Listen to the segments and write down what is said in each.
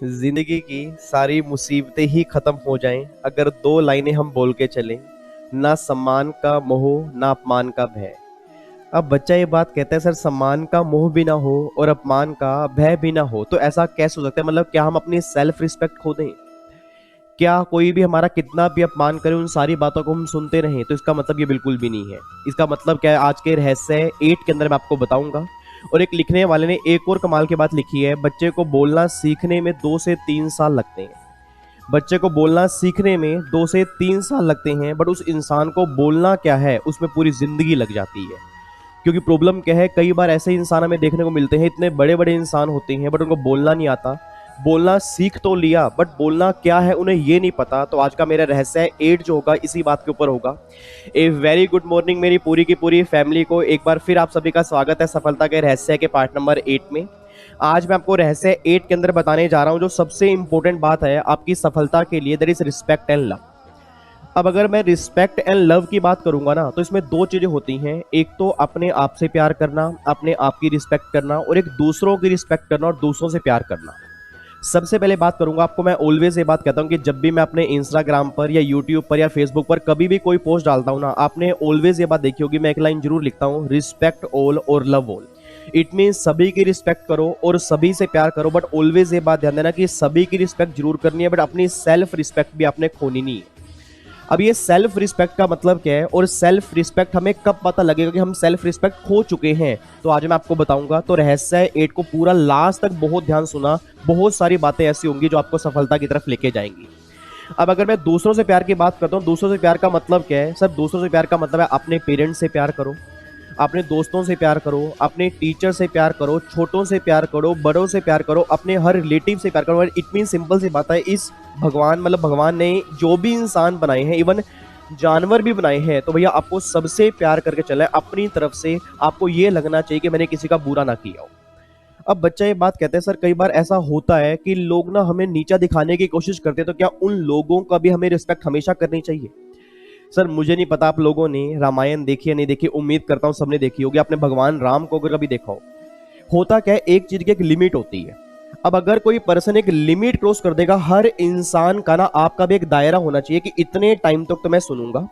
जिंदगी की सारी मुसीबतें ही खत्म हो जाएं अगर दो लाइनें हम बोल के चलें। ना सम्मान का मोह ना अपमान का भय। अब बच्चा ये बात कहता है, सर सम्मान का मोह भी ना हो और अपमान का भय भी ना हो तो ऐसा कैसे हो सकता है? मतलब क्या हम अपनी सेल्फ रिस्पेक्ट खो दें? क्या कोई भी हमारा कितना भी अपमान करे उन सारी बातों को हम सुनते रहें? तो इसका मतलब ये बिल्कुल भी नहीं है। इसका मतलब क्या है? आज के रहस्य 8 के अंदर मैं आपको बताऊंगा। और एक लिखने वाले ने एक और कमाल की बात लिखी है, बच्चे को बोलना सीखने में 2 से 3 साल लगते हैं। बच्चे को बोलना सीखने में 2 से 3 साल लगते हैं, बट उस इंसान को बोलना क्या है उसमें पूरी जिंदगी लग जाती है। क्योंकि प्रॉब्लम क्या है, कई बार ऐसे इंसान हमें देखने को मिलते हैं, इतने बड़े बड़े इंसान होते हैं बट उनको बोलना नहीं आता। बोलना सीख तो लिया बट बोलना क्या है उन्हें ये नहीं पता। तो आज का मेरा रहस्य 8 जो होगा इसी बात के ऊपर होगा। ए वेरी गुड मॉर्निंग मेरी पूरी की पूरी फैमिली को, एक बार फिर आप सभी का स्वागत है सफलता के रहस्य के पार्ट नंबर 8 में। आज मैं आपको रहस्य 8 के अंदर बताने जा रहा हूं जो सबसे इंपॉर्टेंट बात है आपकी सफलता के लिए, that is respect and love. अब अगर मैं रिस्पेक्ट एंड लव की बात करूंगा ना, तो इसमें दो चीजें होती हैं। एक तो अपने आप से प्यार करना, अपने आप की रिस्पेक्ट करना, और एक दूसरों की रिस्पेक्ट करना और दूसरों से प्यार करना। सबसे पहले बात करूंगा आपको, मैं ऑलवेज ये बात कहता हूं कि जब भी मैं अपने इंस्टाग्राम पर या यूट्यूब पर या फेसबुक पर कभी भी कोई पोस्ट डालता हूं ना, आपने ऑलवेज ये बात देखी होगी, मैं एक लाइन जरूर लिखता हूं, रिस्पेक्ट ऑल और लव ऑल। इट मीन सभी की रिस्पेक्ट करो और सभी से प्यार करो, बट ऑलवेज ये बात ध्यान देना कि सभी की रिस्पेक्ट जरूर करनी है, बट अपनी सेल्फ रिस्पेक्ट भी आपने खोनी नहीं है। अब ये सेल्फ रिस्पेक्ट का मतलब क्या है और सेल्फ रिस्पेक्ट हमें कब पता लगेगा कि हम सेल्फ रिस्पेक्ट खो चुके हैं, तो आज मैं आपको बताऊंगा। तो रहस्य 8 को पूरा लास्ट तक बहुत ध्यान सुना, बहुत सारी बातें ऐसी होंगी जो आपको सफलता की तरफ लेके जाएंगी। अब अगर मैं दूसरों से प्यार की बात करता हूँ, दूसरों से प्यार का मतलब क्या है? सर दूसरों से प्यार का मतलब है अपने पेरेंट्स से प्यार करो, अपने दोस्तों से प्यार करो, अपने टीचर से प्यार करो, छोटों से प्यार करो, बड़ों से प्यार करो, अपने हर रिलेटिव से प्यार करो। इट मीन सिंपल सी बात है, इस भगवान मतलब भगवान ने जो भी इंसान बनाए हैं, इवन जानवर भी बनाए हैं, तो भैया आपको सबसे प्यार करके चलना है अपनी तरफ से। आपको ये लगना चाहिए कि मैंने किसी का बुरा ना किया हो। अब बच्चा ये बात कहते हैं, सर कई बार ऐसा होता है कि लोग ना हमें नीचा दिखाने की कोशिश करते हैं, तो क्या उन लोगों का भी हमें रिस्पेक्ट हमेशा करनी चाहिए? सर मुझे नहीं पता आप लोगों ने रामायण देखी या नहीं देखी, उम्मीद करता हूं सबने देखी होगी। आपने भगवान राम को अगर कभी देखा हो, होता क्या है, एक चीज की एक लिमिट होती है। अब अगर कोई पर्सन एक लिमिट क्रॉस कर देगा, हर इंसान का ना आपका भी एक दायरा होना चाहिए कि इतने टाइम तक तो मैं सुनूंगा,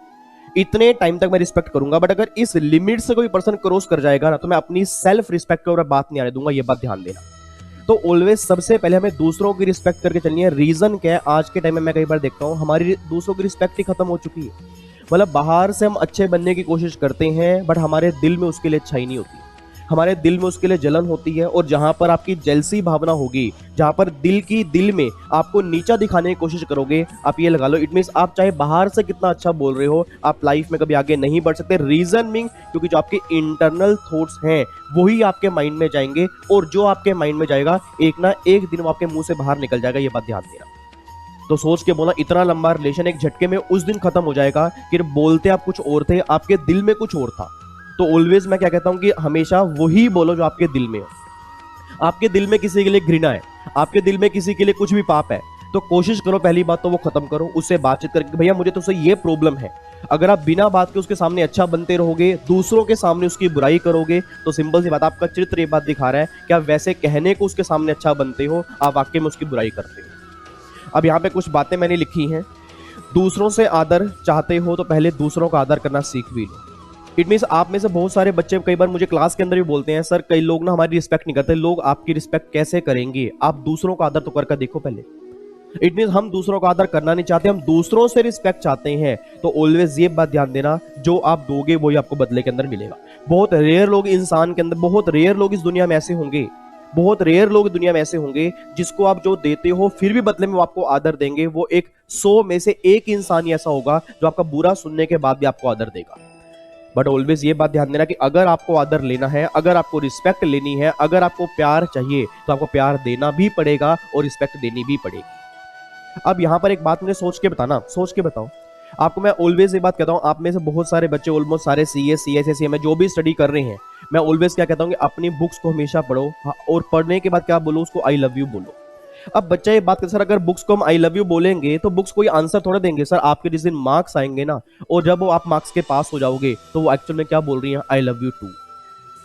इतने टाइम तक मैं रिस्पेक्ट करूंगा, बट अगर इस लिमिट से कोई पर्सन क्रॉस कर जाएगा ना, तो मैं अपनी सेल्फ रिस्पेक्ट के ऊपर बात नहीं आने दूंगा। ये बात ध्यान देना। तो ऑलवेज सबसे पहले हमें दूसरों की रिस्पेक्ट करके चलनी है। रीजन क्या है, आज के टाइम में मैं कई बार देखता हूं हमारी दूसरों की रिस्पेक्ट ही खत्म हो चुकी है। मतलब बाहर से हम अच्छे बनने की कोशिश करते हैं, बट हमारे दिल में उसके लिए अच्छाई नहीं होती, हमारे दिल में उसके लिए जलन होती है। और जहां पर आपकी जेलसी भावना होगी, जहां पर दिल में आपको नीचा दिखाने की कोशिश करोगे, आप ये लगा लो, इट मीन्स आप चाहे बाहर से कितना अच्छा बोल रहे हो, आप लाइफ में कभी आगे नहीं बढ़ सकते। रीजन मीन क्योंकि जो आपके इंटरनल थॉट्स हैं वही आपके माइंड में जाएंगे, और जो आपके माइंड में जाएगा एक ना एक दिन वो आपके मुंह से बाहर निकल जाएगा। ये बात ध्यान देना। तो सोच के बोला, इतना लंबा रिलेशन एक झटके में उस दिन खत्म हो जाएगा कि बोलते आप कुछ और थे, आपके दिल में कुछ और था। तो ऑलवेज मैं क्या कहता हूं कि हमेशा वही बोलो जो आपके दिल में हो। आपके दिल में किसी के लिए घृणा है, आपके दिल में किसी के लिए कुछ भी पाप है, तो कोशिश करो पहली बात तो वो खत्म करो, उससे बातचीत करके, भैया मुझे तुझसे ये प्रॉब्लम है। अगर आप बिना बात के उसके सामने अच्छा बनते रहोगे, दूसरों के सामने उसकी बुराई करोगे, तो सिंपल सी बात, आपका चरित्र ये बात दिखा रहा है कि आप वैसे कहने को उसके सामने अच्छा बनते हो, आप वाकई में उसकी बुराई करते हो। अब यहाँ पे कुछ बातें मैंने लिखी हैं। दूसरों से आदर चाहते हो तो पहले दूसरों का आदर करना सीख भी लो। इट मीन्स आप में से बहुत सारे बच्चे कई बार मुझे क्लास के अंदर भी बोलते हैं, सर कई लोग ना हमारी रिस्पेक्ट नहीं करते। लोग आपकी रिस्पेक्ट कैसे करेंगे? आप दूसरों का आदर तो करके देखो पहले। इट मीन्स हम दूसरों का आदर करना नहीं चाहते, हम दूसरों से रिस्पेक्ट चाहते हैं। तो ऑलवेज ये बात ध्यान देना, जो आप दोगे वही आपको बदले के अंदर मिलेगा। बहुत रेयर लोग इंसान के अंदर, बहुत रेयर लोग इस दुनिया में ऐसे होंगे, बहुत रेयर लोग दुनिया में ऐसे होंगे जिसको आप जो देते हो फिर भी बदले में वो आपको आदर देंगे। वो एक 100 में से एक इंसान ही ऐसा होगा जो आपका बुरा सुनने के बाद भी आपको आदर देगा। बट ऑलवेज ये बात ध्यान देना कि अगर आपको आदर लेना है, अगर आपको रिस्पेक्ट लेनी है, अगर आपको प्यार चाहिए, तो आपको प्यार देना भी पड़ेगा और रिस्पेक्ट देनी भी पड़ेगी। अब यहां पर एक बात मुझे सोच के बताना, सोच के बताओ आपको। मैं ऑलवेज ये बात कहता हूं, आप में से बहुत सारे बच्चे ऑलमोस्ट सारे सीए सीएसए में जो भी स्टडी कर रहे हैं, मैं ऑलवेज क्या कहता हूं कि अपनी बुक्स को हमेशा पढ़ो। हाँ, और पढ़ने के बाद क्या बोलो, उसको आई लव यू बोलो। अब बच्चा ये बात कर, सर अगर बुक्स को हम आई लव यू बोलेंगे तो बुक्स कोई आंसर थोड़ा देंगे। सर आपके जिस दिन मार्क्स आएंगे ना, और जब वो आप मार्क्स के पास हो जाओगे, तो वो एक्चुअल में क्या बोल रही है, I love you too.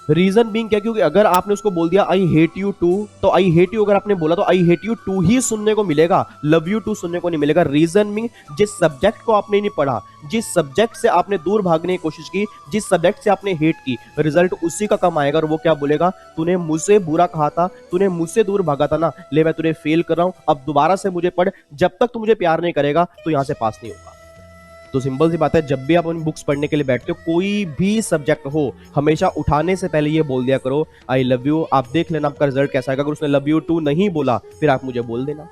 Reason being क्या, क्योंकि अगर आपने उसको बोल दिया आई हेट यू टू, तो आई हेट यू अगर आपने बोला तो आई हेट यू टू ही सुनने को मिलेगा, लव यू टू सुनने को नहीं मिलेगा। रीजन बीइंग जिस सब्जेक्ट को आपने नहीं पढ़ा, जिस सब्जेक्ट से आपने दूर भागने की कोशिश की, जिस सब्जेक्ट से आपने हेट की, रिजल्ट उसी का कम आएगा। और वो क्या बोलेगा, तूने मुझसे बुरा कहा था, तूने मुझसे दूर भागा था ना, ले मैं तुझे फेल कर रहा हूं, अब दोबारा से मुझे पढ़, जब तक तू मुझे प्यार नहीं करेगा तो यहां से पास नहीं होगा। तो सिंपल सी बात है, जब भी आप उन बुक्स पढ़ने के लिए बैठते हो, कोई भी सब्जेक्ट हो, हमेशा उठाने से पहले ये बोल दिया करो आई लव यू, आप देख लेना आपका रिजल्ट कैसा आएगा। अगर उसने लव यू टू नहीं बोला फिर आप मुझे बोल देना।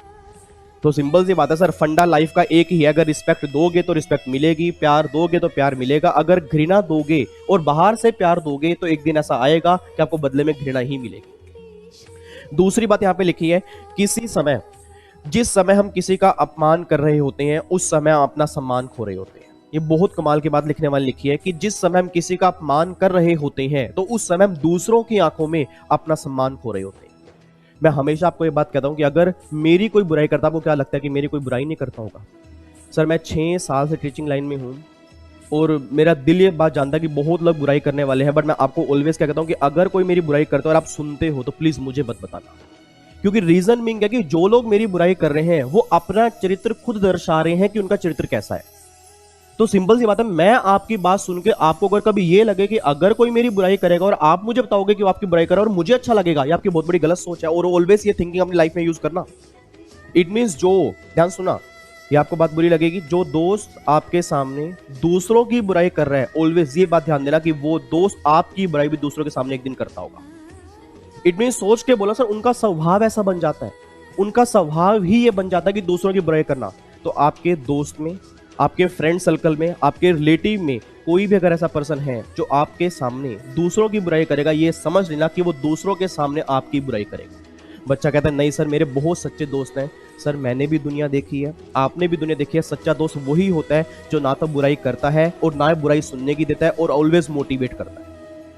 तो सिंपल सी बात है सर, फंडा लाइफ का एक ही है, अगर रिस्पेक्ट दोगे तो रिस्पेक्ट मिलेगी, प्यार दोगे तो प्यार मिलेगा। अगर घृणा दोगे और बाहर से प्यार दोगे तो एक दिन ऐसा आएगा कि आपको बदले में घृणा ही मिलेगी। दूसरी बात यहां पे लिखी है, किसी समय, जिस समय हम किसी का अपमान कर रहे होते हैं उस समय हम अपना सम्मान खो रहे होते हैं। ये बहुत कमाल की बात लिखने वाली लिखी है कि जिस समय हम किसी का अपमान कर रहे होते हैं तो उस समय हम दूसरों की आंखों में अपना सम्मान खो रहे होते हैं। मैं हमेशा आपको ये बात कहता हूं कि अगर मेरी कोई बुराई करता, आपको क्या लगता है कि मेरी कोई बुराई नहीं करता होगा? सर मैं 6 साल से टीचिंग लाइन में हूं और मेरा दिल ये बात जानता है कि बहुत लोग बुराई करने वाले हैं, बट मैं आपको ऑलवेज क्या कहता हूं कि अगर कोई मेरी बुराई करता है और आप सुनते हो तो प्लीज मुझे मत बताना। क्योंकि रीजन मीन क्या कि जो लोग मेरी बुराई कर रहे हैं वो अपना चरित्र खुद दर्शा रहे हैं कि उनका चरित्र कैसा है। तो सिंपल सी बात है, मैं आपकी बात सुन के आपको अगर कभी ये लगे कि अगर कोई मेरी बुराई करेगा और आप मुझे बताओगे कि वो आपकी बुराई करे और मुझे अच्छा लगेगा, ये आपकी बहुत बड़ी गलत सोच है। और ऑलवेज ये थिंकिंग अपनी लाइफ में यूज करना। इट मींस जो, ध्यान सुना, ये आपको बात बुरी लगेगी, जो दोस्त आपके सामने दूसरों की बुराई कर रहा है, ऑलवेज ये बात ध्यान देना कि वो दोस्त आपकी बुराई भी दूसरों के सामने एक दिन करता होगा। इट मीन सोच के बोला सर, उनका स्वभाव ऐसा बन जाता है, उनका स्वभाव ही ये बन जाता है कि दूसरों की बुराई करना। तो आपके दोस्त में, आपके फ्रेंड सर्कल में, आपके रिलेटिव में कोई भी अगर ऐसा पर्सन है जो आपके सामने दूसरों की बुराई करेगा, ये समझ लेना कि वो दूसरों के सामने आपकी बुराई करेगा। बच्चा कहता है नहीं सर मेरे बहुत सच्चे दोस्त हैं। सर मैंने भी दुनिया देखी है, आपने भी दुनिया देखी है। सच्चा दोस्त वही होता है जो ना तो बुराई करता है और ना बुराई सुनने की देता है और ऑलवेज मोटिवेट करता है।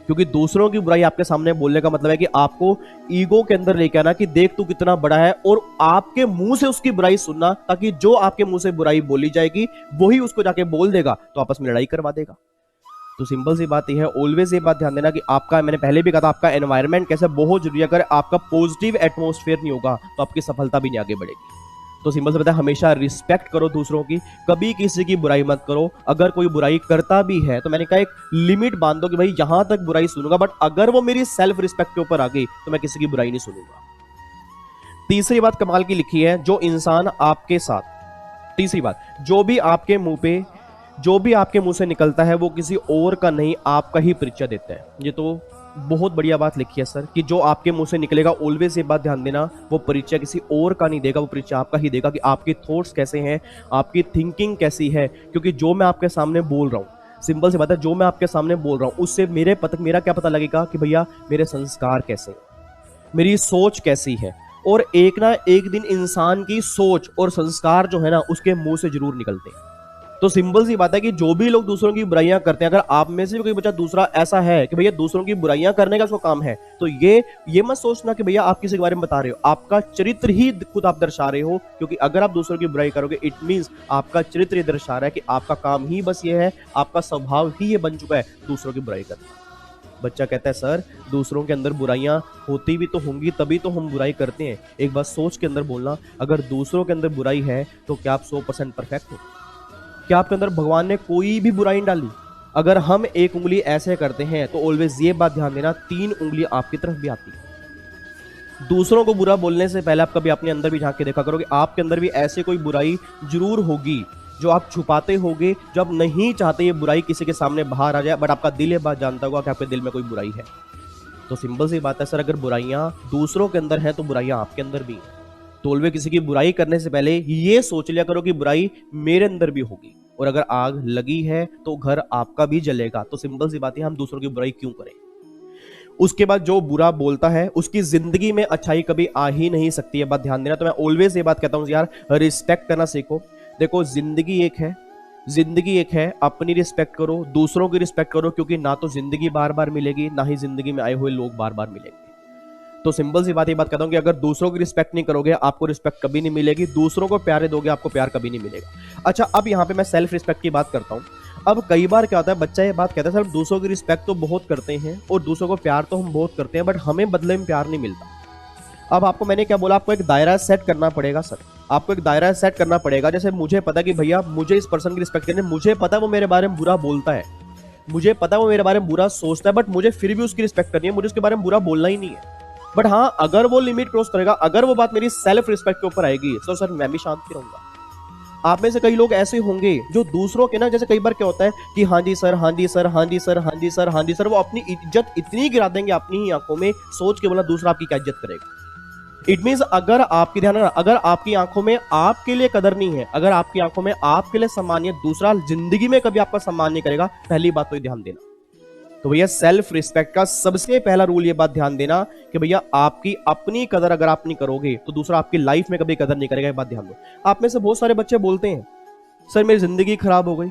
क्योंकि दूसरों की बुराई आपके सामने बोलने का मतलब है कि आपको ईगो के अंदर लेके आना कि देख तू कितना बड़ा है, और आपके मुंह से उसकी बुराई सुनना, ताकि जो आपके मुंह से बुराई बोली जाएगी वही उसको जाके बोल देगा तो आपस में लड़ाई करवा देगा। तो सिंपल सी बात यह है, ऑलवेज ये बात ध्यान देना कि आपका, मैंने पहले भी कहा था, आपका एनवायरनमेंट कैसा बहुत जरूरी है। अगर आपका पॉजिटिव एटमॉस्फेयर नहीं होगा तो आपकी सफलता भी नहीं आगे बढ़ेगी। तो सिंपल से पता है, हमेशा रिस्पेक्ट करो दूसरों की, कभी किसी की बुराई मत करो। अगर कोई बुराई करता भी है तो मैंने कहा एक लिमिट बांध दो कि भाई यहां तक बुराई सुनूंगा, बट अगर वो मेरी सेल्फ रिस्पेक्ट के ऊपर आ गई तो मैं किसी की बुराई नहीं सुनूंगा। तीसरी बात कमाल की लिखी है, जो इंसान आपके साथ, तीसरी बात, जो भी आपके मुंह से निकलता है वो किसी और का नहीं आपका ही परिचय देता है। ये तो बहुत बढ़िया बात लिखी है सर कि जो आपके मुंह से निकलेगा, ऑलवेज ये बात ध्यान देना, वो परिचय किसी और का नहीं देगा, वो परिचय आपका ही देगा कि आपके थॉट्स कैसे हैं, आपकी थिंकिंग कैसी है। क्योंकि जो मैं आपके सामने बोल रहा हूँ, सिंपल सी बात है, जो मैं आपके सामने बोल रहा हूँ उससे मेरा क्या पता लगेगा कि भैया मेरे संस्कार कैसे हैं, मेरी सोच कैसी है। और एक ना एक दिन इंसान की सोच और संस्कार जो है ना उसके मुंह से जरूर निकलते हैं। तो सिंपल सी बात है कि जो भी लोग दूसरों की बुराइयां करते हैं, अगर आप में से भी कोई बच्चा दूसरा ऐसा है कि भैया दूसरों की बुराइयां करने का उसको काम है, तो ये मत सोचना कि भैया आप किसी के बारे में बता रहे हो, आपका चरित्र ही खुद आप दर्शा रहे हो। क्योंकि अगर आप दूसरों की बुराई करोगे, इट मींस आपका चरित्र ये दर्शा रहा है कि आपका काम ही बस ये है, आपका स्वभाव ही ये बन चुका है दूसरों की बुराई करना। बच्चा कहता है सर दूसरों के अंदर बुराइयां होती भी तो होंगी, तभी तो हम बुराई करते हैं। एक बात सोच के अंदर बोलना, अगर दूसरों के अंदर बुराई है तो क्या आप 100% परफेक्ट हो? क्या आपके अंदर भगवान ने कोई भी बुराई नहीं डाली? अगर हम एक उंगली ऐसे करते हैं तो ऑलवेज ये बात ध्यान देना, 3 उंगली आपकी तरफ भी आती है। दूसरों को बुरा बोलने से पहले आप कभी अपने अंदर भी झांक के देखा करो कि आपके अंदर भी ऐसे कोई बुराई जरूर होगी जो आप छुपाते होगे, जो आप नहीं चाहते ये बुराई किसी के सामने बाहर आ जाए, बट आपका दिल ये बात जानता होगा कि आपके दिल में कोई बुराई है। तो सिंपल सी बात है सर, अगर बुराइयां दूसरों के अंदर है तो बुराइयां आपके अंदर भी हैं। तो ऑलवेज किसी की बुराई करने से पहले ये सोच लिया करो कि बुराई मेरे अंदर भी होगी, और अगर आग लगी है तो घर आपका भी जलेगा। तो सिंपल सी बात है, हम दूसरों की बुराई क्यों करें? उसके बाद जो बुरा बोलता है उसकी जिंदगी में अच्छाई कभी आ ही नहीं सकती है, बात ध्यान देना। तो मैं ऑलवेज ये बात कहता हूं यार, रिस्पेक्ट करना सीखो। देखो जिंदगी एक है, अपनी रिस्पेक्ट करो, दूसरों की रिस्पेक्ट करो, क्योंकि ना तो जिंदगी बार बार मिलेगी, ना ही जिंदगी में आए हुए लोग बार बार मिलेंगे। तो सिंपल सी बात, ये बात कहता हूं कि अगर दूसरों की रिस्पेक्ट नहीं करोगे आपको रिस्पेक्ट कभी नहीं मिलेगी, दूसरों को प्यारे दोगे आपको प्यार कभी नहीं मिलेगा। अच्छा, अब यहां पे मैं सेल्फ रिस्पेक्ट की बात करता हूं। अब कई बार क्या होता है, बच्चा ये बात कहता है सर दूसरों की रिस्पेक्ट तो बहुत करते हैं और दूसरों को प्यार तो हम बहुत करते हैं, बट हमें बदले में प्यार नहीं मिलता। अब आपको मैंने क्या बोला, आपको एक दायरा सेट करना पड़ेगा सर, आपको एक दायरा सेट करना पड़ेगा। जैसे मुझे पता कि भैया मुझे इस पर्सन की रिस्पेक्ट करनी है, मुझे पता वो मेरे बारे में बुरा बोलता है, मुझे पता वो मेरे बारे में बुरा सोचता है, बट मुझे फिर भी उसकी रिस्पेक्ट करनी है, मुझे उसके बारे में बुरा बोलना ही नहीं है। बट हाँ, अगर वो लिमिट क्रॉस करेगा, अगर वो बात मेरी सेल्फ रिस्पेक्ट के ऊपर आएगी, तो सर मैं भी शांति रहूंगा। आप में से कई लोग ऐसे होंगे जो दूसरों के ना, जैसे कई बार क्या होता है कि हाँ जी सर, हाँ जी सर, हाँ जी सर, हाँ जी सर, हाँ जी सर, वो अपनी इज्जत इतनी गिरा देंगे अपनी ही आंखों में, सोच के बोला दूसरा आपकी क्या इज्जत करेगा। इट मीन्स अगर आपकी ध्यान रखना, अगर आपकी आंखों में आपके लिए कदर नहीं है, अगर आपकी आंखों में आपके लिए सम्मान है, दूसरा जिंदगी में कभी आपका सम्मान नहीं करेगा। पहली बात तो ध्यान देना। तो भैया सेल्फ रिस्पेक्ट का सबसे पहला रूल ये बात ध्यान देना कि भैया आपकी अपनी कदर अगर आप नहीं करोगे तो दूसरा आपकी लाइफ में कभी कदर नहीं करेगा। ये बात ध्यान दो। आप में से बहुत सारे बच्चे बोलते हैं सर मेरी जिंदगी खराब हो गई,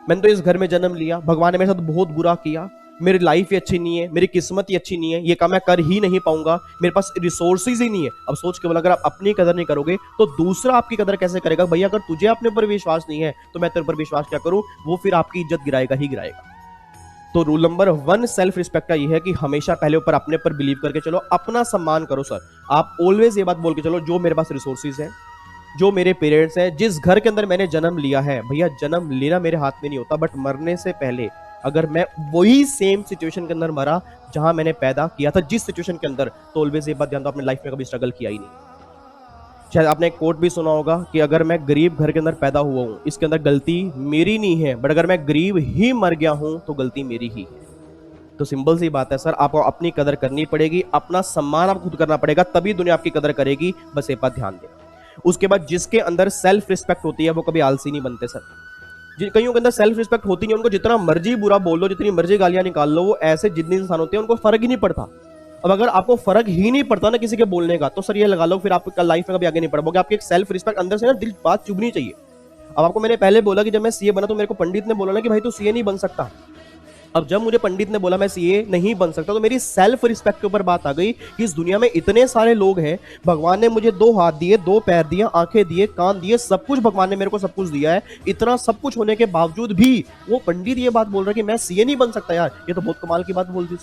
मैंने तो इस घर में जन्म लिया, भगवान ने मेरे साथ बहुत बुरा किया, मेरी लाइफ ही अच्छी नहीं है, मेरी किस्मत ही अच्छी नहीं है, ये काम मैं कर ही नहीं पाऊंगा, मेरे पास रिसोर्सेज ही नहीं है। अब सोच के बोला अगर आप अपनी कदर नहीं करोगे तो दूसरा आपकी कदर कैसे करेगा। भैया अगर तुझे अपने ऊपर विश्वास नहीं है तो मैं तेरे ऊपर विश्वास क्या करूं, वो फिर आपकी इज्जत गिराएगा ही गिराएगा। तो रूल नंबर 1 सेल्फ रिस्पेक्ट का ये है कि हमेशा पहले ऊपर अपने पर बिलीव करके चलो, अपना सम्मान करो सर। आप ऑलवेज ये बात बोल के चलो जो मेरे पास रिसोर्सेज है, जो मेरे पेरेंट्स हैं, जिस घर के अंदर मैंने जन्म लिया है, भैया जन्म लेना मेरे हाथ में नहीं होता, बट मरने से पहले अगर मैं वही सेम सिचुएशन के अंदर मरा जहां मैंने पैदा किया था, जिस सिचुएशन के अंदर, तो ऑलवेज ये बात ध्यान दो अपने लाइफ में कभी स्ट्रगल किया ही नहीं। शायद आपने एक कोट भी सुना होगा कि अगर मैं गरीब घर के अंदर पैदा हुआ हूं इसके अंदर गलती मेरी नहीं है, बट अगर मैं गरीब ही मर गया हूं तो गलती मेरी ही है। तो सिंपल सी बात है सर, आपको अपनी कदर करनी पड़ेगी, अपना सम्मान आप खुद करना पड़ेगा, तभी दुनिया आपकी कदर करेगी। बस ये बात ध्यान देना। उसके बाद जिसके अंदर सेल्फ रिस्पेक्ट होती है वो कभी आलसी नहीं बनते सर। कईयों के अंदर सेल्फ रिस्पेक्ट होती नहीं, उनको जितना मर्जी बुरा बोल लो, जितनी मर्जी गालियां निकाल लो, वो ऐसे जितने इंसान होते हैं उनको फर्क ही नहीं पड़ता। अब अगर आपको फर्क ही नहीं पड़ता ना किसी के बोलने का, तो सर ये लगा लो फिर आप लाइफ में कभी आगे नहीं बढ़ पाओगे। आपकी एक सेल्फ रिस्पेक्ट अंदर से ना दिल बात चुभनी चाहिए। अब आपको मैंने पहले बोला कि जब मैं सीए बना तो मेरे को पंडित ने बोला ना कि भाई तू सीए नहीं बन सकता। अब जब मुझे पंडित ने बोला मैं सीए नहीं बन सकता, तो मेरी सेल्फ रिस्पेक्ट के ऊपर बात आ गई कि इस दुनिया में इतने सारे लोग हैं, भगवान ने मुझे 2 हाथ दिए, 2 पैर दिए, आंखें दिए, कान दिए, सब कुछ भगवान ने मेरे को सब कुछ दिया है। इतना सब कुछ होने के बावजूद भी वो पंडित ये बात बोल रहा है कि मैं सीए नहीं बन सकता। यार ये तो बहुत कमाल की बात बोल दी।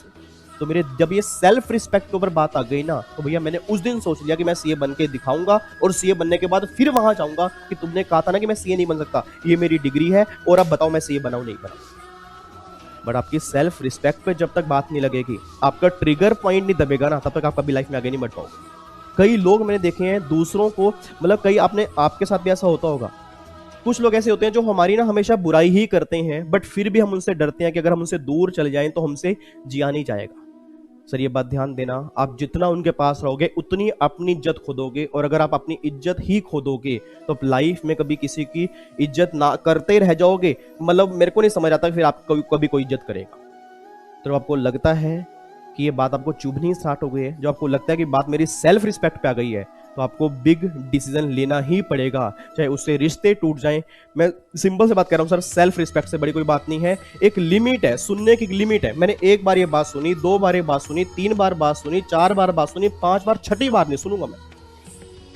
तो मेरे जब ये सेल्फ रिस्पेक्ट के ऊपर बात आ गई ना, तो भैया मैंने उस दिन सोच लिया कि मैं सीए बन के दिखाऊंगा, और सीए बनने के बाद फिर वहां जाऊंगा कि तुमने कहा था ना कि मैं सीए नहीं बन सकता, ये मेरी डिग्री है और अब बताओ मैं सीए बनाऊं नहीं बनाऊं। बट आपकी सेल्फ रिस्पेक्ट पे जब तक बात नहीं लगेगी, आपका ट्रिगर पॉइंट नहीं दबेगा ना, तब तक आप कभी लाइफ में आगे नहीं बढ़ पाओगे। कई लोग मैंने देखे हैं दूसरों को, मतलब कई आपके साथ भी ऐसा होता होगा, कुछ लोग ऐसे होते हैं जो हमारी ना हमेशा बुराई ही करते हैं, बट फिर भी हम उनसे डरते हैं कि अगर हम उनसे दूर चले जाएं तो हमसे जिया नहीं जाएगा। सर ये बात ध्यान देना, आप जितना उनके पास रहोगे उतनी अपनी इज्जत खोदोगे, और अगर आप अपनी इज्जत ही खोदोगे तो लाइफ में कभी किसी की इज्जत ना करते रह जाओगे। मतलब मेरे को नहीं समझ आता फिर आप कभी कोई इज्जत करेगा। तो आपको लगता है कि ये बात आपको चुभनी स्टार्ट हो गई है, जो आपको लगता है कि बात मेरी सेल्फ रिस्पेक्ट पे आ गई है, तो आपको बिग डिसीजन लेना ही पड़ेगा, चाहे उससे रिश्ते टूट जाएं। मैं सिंपल से बात कर रहा हूं सर, सेल्फ रिस्पेक्ट से बड़ी कोई बात नहीं है। एक लिमिट है, सुनने की लिमिट है। मैंने 1 बार ये बात सुनी, 2 बार ये बात सुनी, 3 बार बात सुनी, 4 बार बात सुनी, 5 बार, 6ठी बार नहीं सुनूंगा मैं।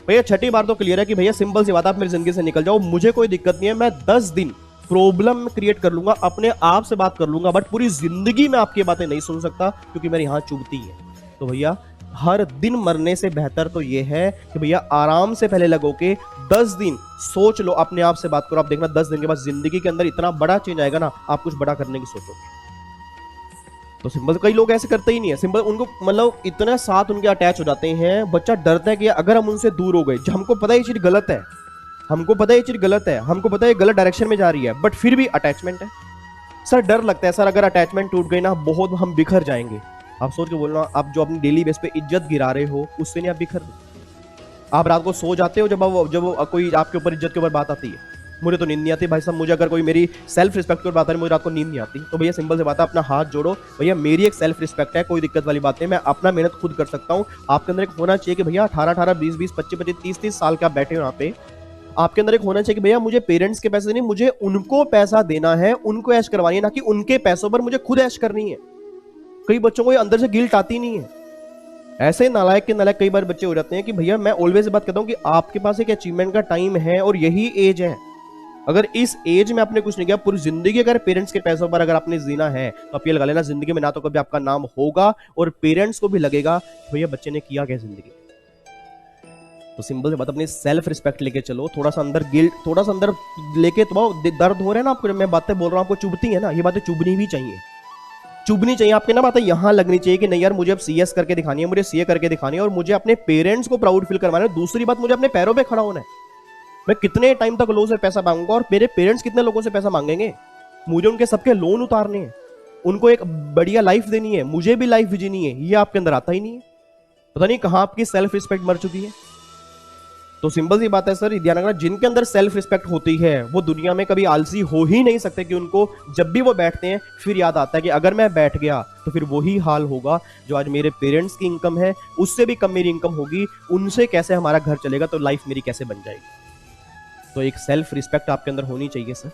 भैया 6ठी बार तो क्लियर है कि भैया सिंपल सी बात, आप मेरी जिंदगी से निकल जाओ, मुझे कोई दिक्कत नहीं है। मैं 10 दिन प्रॉब्लम क्रिएट कर लूंगा, अपने आप से बात कर लूंगा, बट पूरी जिंदगी में आपकी बातें नहीं सुन सकता, क्योंकि मेरे यहाँ चुभती है। तो भैया हर दिन मरने से बेहतर तो ये है कि भैया आराम से पहले लगो के 10 दिन सोच लो, अपने आप से बात करो। आप देखना 10 दिन के बाद जिंदगी के अंदर इतना बड़ा चेंज आएगा ना, आप कुछ बड़ा करने की सोचोगे। तो सिंपल, कई लोग ऐसे करते ही नहीं है। सिंपल उनको मतलब इतना साथ उनके अटैच हो जाते हैं, बच्चा डरता है कि अगर हम उनसे दूर हो गए, जब हमको पता है ये चीज गलत है, हमको पता है ये चीज गलत है, हमको पता है ये गलत डायरेक्शन में जा रही है, बट फिर भी अटैचमेंट है सर। डर लगता है सर अगर अटैचमेंट टूट गई ना, बहुत हम बिखर जाएंगे। आप सोच के बोलना, आप जो अपनी डेली बेस पे इज्जत गिरा रहे हो उससे नहीं आप बिखर रहे। आप रात को सो जाते हो जब कोई आपके ऊपर इज्जत के ऊपर बात आती है। मुझे तो नींद नहीं आती भाई साहब, मुझे अगर कोई मेरी सेल्फ रिस्पेक्ट के ऊपर बात है, मुझे रात को नींद नहीं आती। तो भैया सिंपल से बात है, अपना हाथ जोड़ो, भैया मेरी एक सेल्फ रिस्पेक्ट है, कोई दिक्कत वाली बात नहीं, मैं अपना मेहनत खुद कर सकता हूँ। आपके अंदर एक होना चाहिए कि भैया 18-18, 20-20, 25-25, 30-30 साल का बैठे हो यहाँ पे, आपके अंदर एक होना चाहिए कि भैया मुझे पेरेंट्स के पैसे नहीं, मुझे उनको पैसा देना है, उनको ऐश करवानी है, ना कि उनके पैसों पर मुझे खुद ऐश करनी है। कई बच्चों को अंदर से गिल्ट आती नहीं है। ऐसे नालायक के नालायक कई बार बच्चे हो जाते हैं कि भैया मैं ऑलवेज बात करता हूं कि आपके पास एक अचीवमेंट का टाइम है और यही एज है। अगर इस एज में आपने कुछ नहीं किया, पूरी जिंदगी अगर पेरेंट्स के पैसों पर अगर आपने जीना है, तो आप ये लगा लेना जिंदगी में ना तो कभी आपका नाम होगा, और पेरेंट्स को भी लगेगा भैया बच्चे ने किया क्या जिंदगी में। तो सिंपल सी बात, अपनी सेल्फ रिस्पेक्ट लेके चलो, थोड़ा सा अंदर गिल्ट, थोड़ा सा अंदर लेके, तो दर्द हो रहा है ना आपको, मैं बातें बोल रहा हूँ आपको चुभती है ना, ये बातें चुभनी भी चाहिए, चुभनी चाहिए आपके ना, बातें यहां लगनी चाहिए कि नहीं यार मुझे अब सीएस करके दिखानी है, मुझे सीए करके दिखानी है, और मुझे अपने पेरेंट्स को प्राउड फील करवाना है। दूसरी बात, मुझे अपने पैरों पे खड़ा होना है। मैं कितने टाइम तक लोगों से पैसा मांगूंगा, और मेरे पेरेंट्स कितने लोगों से पैसा मांगेंगे। मुझे उनके सबके लोन उतारने हैं, उनको एक बढ़िया लाइफ देनी है, मुझे भी लाइफ जीनी है, ये आपके अंदर आता ही नहीं है। पता नहीं कहां आपकी सेल्फ रिस्पेक्ट मर चुकी है। तो सिंपल सी बात है सर, ध्यान रखना, जिनके अंदर सेल्फ रिस्पेक्ट होती है वो दुनिया में कभी आलसी हो ही नहीं सकते, कि उनको जब भी वो बैठते हैं फिर याद आता है कि अगर मैं बैठ गया तो फिर वही हाल होगा जो आज मेरे पेरेंट्स की इनकम है, उससे भी कम मेरी इनकम होगी, उनसे कैसे हमारा घर चलेगा, तो लाइफ मेरी कैसे बन जाएगी। तो एक सेल्फ रिस्पेक्ट आपके अंदर होनी चाहिए सर।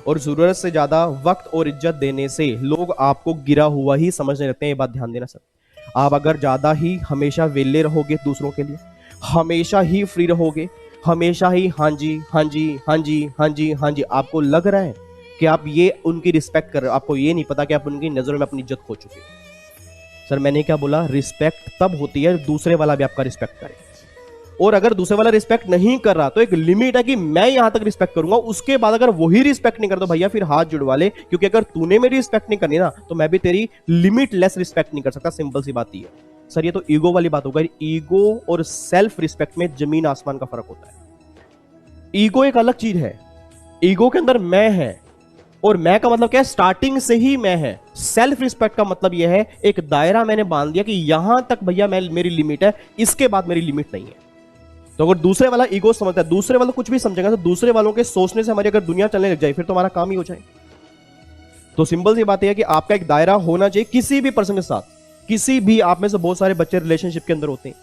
और जरूरत से ज्यादा वक्त और इज्जत देने से लोग आपको गिरा हुआ ही समझने लगते हैं, ये बात ध्यान देना सर। आप अगर ज्यादा ही हमेशा वेले रहोगे दूसरों के लिए, हमेशा ही फ्री रहोगे, हमेशा ही हाँ जी हाँ जी हाँ जी हाँ जी हाँ जी, आपको लग रहा है कि आप ये उनकी रिस्पेक्ट कर रहे हो, आपको ये नहीं पता कि आप उनकी नजरों में अपनी इज्जत खो चुके हो। सर मैंने क्या बोला, रिस्पेक्ट तब होती है दूसरे वाला भी आपका रिस्पेक्ट करे, और अगर दूसरे वाला रिस्पेक्ट नहीं कर रहा तो एक लिमिट है कि मैं यहां तक रिस्पेक्ट करूंगा, उसके बाद अगर वही रिस्पेक्ट नहीं करता, भैया फिर हाथ जुड़वा ले, क्योंकि अगर तूने मेरी रिस्पेक्ट नहीं करनी ना, तो मैं भी तेरी लिमिट लेस रिस्पेक्ट नहीं कर सकता। सिंपल सी बात ये है सर, ये तो ईगो वाली बात होगा। ईगो और सेल्फ रिस्पेक्ट में जमीन आसमान का फर्क होता है। ईगो एक अलग चीज है, ईगो के अंदर मैं है, और मैं का मतलब क्या है, स्टार्टिंग से ही मैं है। सेल्फ रिस्पेक्ट का मतलब यह है एक दायरा मैंने बांध दिया कि यहां तक भैया मैं, मेरी लिमिट है, इसके बाद मेरी लिमिट नहीं है। तो अगर दूसरे वाला ईगो समझता है, दूसरे वाला कुछ भी समझेगा, तो दूसरे वालों के सोचने से हमारी अगर दुनिया चलने लग जाए, फिर तो हमारा काम ही हो जाए। तो सिंपल सी बात यह है कि आपका एक दायरा होना चाहिए किसी भी पर्सन के साथ। किसी भी, आप में से बहुत सारे बच्चे रिलेशनशिप के अंदर होते हैं,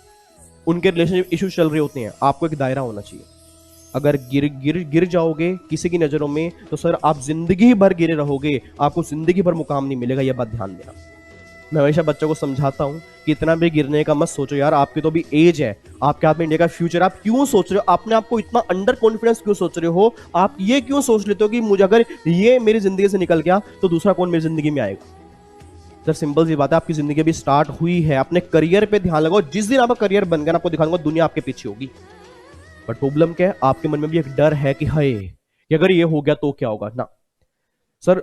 उनके रिलेशनशिप इश्यूज चल रहे होते हैं, आपको एक दायरा होना चाहिए। अगर गिर जाओगे किसी की नजरों में, तो सर आप जिंदगी भर गिरे रहोगे, आपको जिंदगी भर मुकाम नहीं मिलेगा, यह बात ध्यान देना। मैं हमेशा बच्चों को समझाता हूं कि इतना भी गिरने का मत सोचो यार, आपकी तो भी एज है, आपके हाथ में इंडिया का फ्यूचर, आप क्यों सोच रहे हो, आपने आपको इतना अंडर कॉन्फिडेंस क्यों सोच रहे हो, आप ये क्यों सोच लेते हो कि मुझे अगर ये मेरी जिंदगी से निकल गया तो दूसरा कौन मेरी जिंदगी में आएगा। सर सिंपल सी बात है, आपकी जिंदगी अभी स्टार्ट हुई है, अपने करियर पे ध्यान लगाओ। जिस दिन आपका करियर बन गया, आपको दिखाऊंगा दुनिया आपके पीछे होगी। बट प्रॉब्लम क्या है, आपके मन में भी एक डर है कि हाय कि अगर ये हो गया तो क्या होगा ना। सर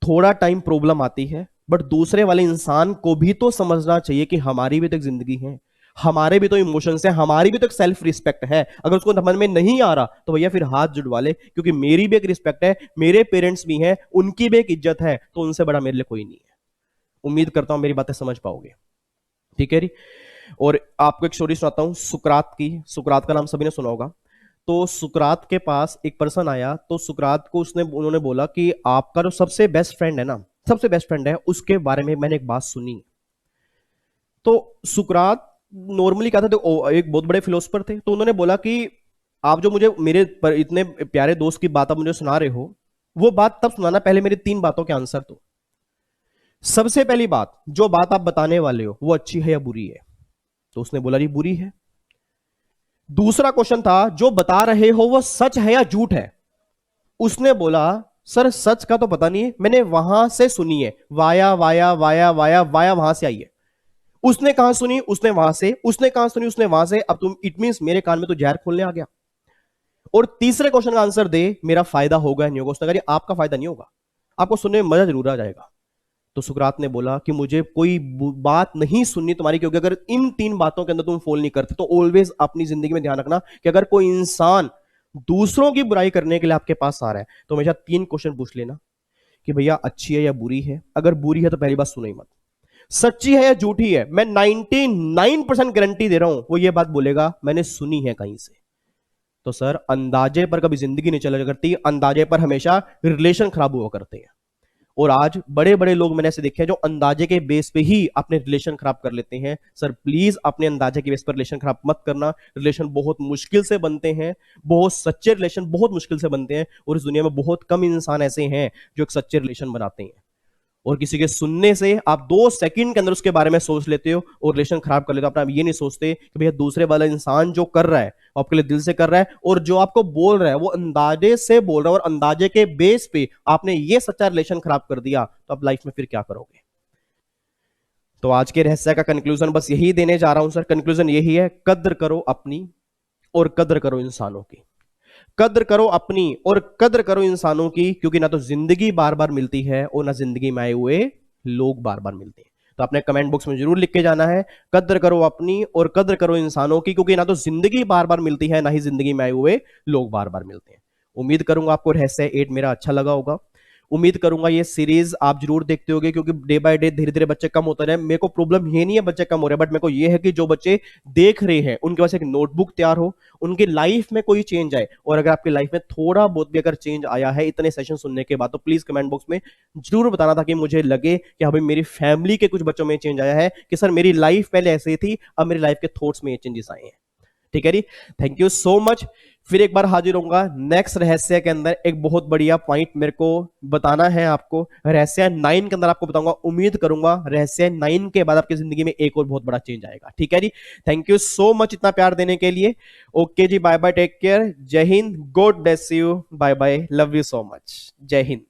थोड़ा टाइम प्रॉब्लम आती है, बट दूसरे वाले इंसान को भी तो समझना चाहिए कि हमारी भी तो एक जिंदगी है, हमारे भी तो इमोशंस हैं, हमारी भी तो एक सेल्फ रिस्पेक्ट है। अगर उसको समझ में नहीं आ रहा तो भैया फिर हाथ जुड़वा ले, क्योंकि मेरी भी एक रिस्पेक्ट है, मेरे पेरेंट्स भी हैं, उनकी भी एक इज्जत है, तो उनसे बड़ा मेरे लिए कोई नहीं है। उम्मीद करता हूं मेरी बातें समझ पाओगे, ठीक है जी। और आपको एक स्टोरी सुनाता हूं सुकरात की। सुकरात का नाम सभी ने सुना होगा। तो सुकरात के पास एक पर्सन आया, तो सुकरात को उन्होंने बोला कि आपका जो सबसे बेस्ट फ्रेंड है ना, सबसे बेस्ट फ्रेंड है, उसके बारे में मैंने एक बात सुनी। तो सुकरात नॉर्मली क्या था, तो एक बहुत बड़े फिलोसफर थे, तो उन्होंने बोला कि आप जो मुझे मेरे पर इतने प्यारे दोस्त की बात आप मुझे सुना रहे हो, वो बात तब सुनाना, पहले मेरी 3 बातों के आंसर दो। सबसे पहली बात, जो बात आप बताने वाले हो वो अच्छी है या बुरी है। तो उसने बोला जी बुरी है। दूसरा क्वेश्चन था, जो बता रहे हो वो सच है या झूठ है। उसने बोला सर सच का तो पता नहीं है, मैंने वहां से सुनी है, via via via via via वहां से आई है। उसने कहां सुनी, उसने वहां से, उसने कहां सुनी, उसने वहां से। अब तुम इट मींस मेरे कान में तो जहर खोलने आ गया। और तीसरे क्वेश्चन का आंसर दे, मेरा फायदा होगा या नहीं होगा। उसने कहा आपका फायदा नहीं होगा, आपको सुनने में मजा जरूर आ जाएगा। तो सुकरात ने बोला कि मुझे कोई बात नहीं सुननी तुम्हारी, क्योंकि अगर इन 3 बातों के अंदर तुम फॉल नहीं करते, तो ऑलवेज अपनी जिंदगी में ध्यान रखना कि अगर कोई इंसान दूसरों की बुराई करने के लिए आपके पास आ रहा है, तो हमेशा 3 क्वेश्चन पूछ लेना कि भैया अच्छी है या बुरी है। अगर बुरी है तो पहली बात सुनो ही मत। सच्ची है या झूठी है, मैं 99% गारंटी दे रहा हूं वो ये बात बोलेगा मैंने सुनी है कहीं से। तो सर अंदाजे पर कभी जिंदगी नहीं चला करती, अंदाजे पर हमेशा रिलेशन खराब हुआ करते हैं। और आज बड़े बड़े लोग मैंने ऐसे देखे हैं जो अंदाजे के बेस पे ही अपने रिलेशन खराब कर लेते हैं। सर प्लीज अपने अंदाजे के बेस पर रिलेशन खराब मत करना। रिलेशन बहुत मुश्किल से बनते हैं, बहुत सच्चे रिलेशन बहुत मुश्किल से बनते हैं, और इस दुनिया में बहुत कम इंसान ऐसे हैं जो एक सच्चे रिलेशन बनाते हैं। और किसी के सुनने से आप 2 सेकंड के अंदर उसके बारे में सोच लेते हो और रिलेशन खराब कर लेते हो। अपना ये नहीं सोचते कि भैया दूसरे वाला इंसान जो कर रहा है वो आपके लिए दिल से कर रहा है, और जो आपको बोल रहा है वो अंदाजे से बोल रहा है, और अंदाजे के बेस पे आपने ये सच्चा रिलेशन खराब कर दिया, तो आप लाइफ में फिर क्या करोगे। तो आज के रहस्य का कंक्लूजन बस यही देने जा रहा हूं सर। कंक्लूजन यही है, कद्र करो अपनी और कद्र करो इंसानों की। कद्र करो अपनी और कद्र करो इंसानों की, क्योंकि ना तो जिंदगी बार बार मिलती है और ना जिंदगी में आए हुए लोग बार बार मिलते हैं। तो अपने कमेंट बॉक्स में जरूर लिख के जाना है, कद्र करो अपनी और कद्र करो इंसानों की, क्योंकि ना तो जिंदगी बार बार मिलती है ना ही जिंदगी में आए हुए लोग बार बार मिलते हैं। उम्मीद करूंगा आपको रहस्य 8 मेरा अच्छा लगा होगा। उम्मीद करूंगा ये सीरीज आप जरूर देखते होगे, क्योंकि डे बाय डे धीरे धीरे बच्चे कम होते रहे। मेरे को प्रॉब्लम ये नहीं है बच्चे कम हो रहे हैं, बट मेरे को ये है कि जो बच्चे देख रहे हैं उनके पास एक नोटबुक तैयार हो, उनकी लाइफ में कोई चेंज आए। और अगर आपकी लाइफ में थोड़ा बहुत भी अगर चेंज आया है इतने सेशन सुनने के बाद, तो प्लीज कमेंट बॉक्स में जरूर बताना, ताकि मुझे लगे कि हाँ भाई मेरी फैमिली के कुछ बच्चों में चेंज आया है, कि सर मेरी लाइफ पहले ऐसे ही थी, अब मेरी लाइफ के थॉट्स में ये चेंजेस आए हैं। ठीक है जी, थैंक यू सो मच। फिर एक बार हाजिर होऊंगा नेक्स्ट रहस्य के अंदर। एक बहुत बढ़िया पॉइंट मेरे को बताना है आपको, रहस्य 9 के अंदर आपको बताऊंगा। उम्मीद करूंगा रहस्य 9 के बाद आपकी जिंदगी में एक और बहुत बड़ा चेंज आएगा। ठीक है जी, थैंक यू सो मच इतना प्यार देने के लिए। ओके जी, बाय बाय, टेक केयर, जय हिंद, God bless you, bye bye, love you so much, जय हिंद।